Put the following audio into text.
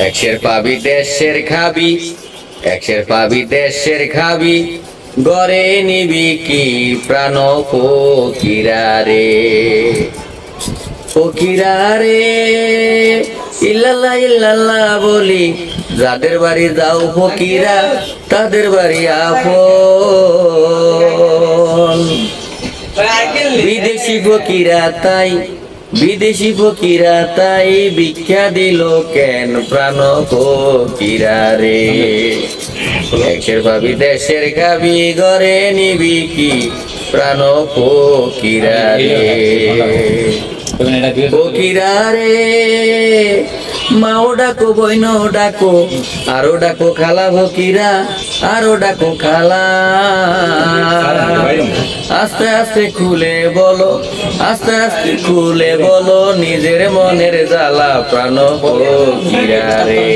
একশের পাবি দেশের খাবি, একশের পাবি দেশের খাবি, গড়ে নিবি কি প্রাণ ফকিরা রে, ফকিরা রে। ইল্লাল্লাহ ইল্লাল্লাহ বলি যাদের বাড়ি যাও ফকিরা, তাদের বাড়ি আপন। বিদেশি ফকিরা তাই, বিদেশি ফকিরা তাই ভিক্ষা দিল কেন প্রাণ ফকিরা রে। একশের ভাবি দেশের খাবি, ঘরে নিবি কি প্রাণ ফকিরা রে, ফকিরা রে। মাও ডাকো বইন ডাকো, আরো ডাকো খালা ফকিরা, আরো ডাকো খালা। আস্তে আস্তে খুলে বলো, আস্তে আস্তে খুলে বলো নিজের মনের জ্বালা প্রাণ ফকিরা রে।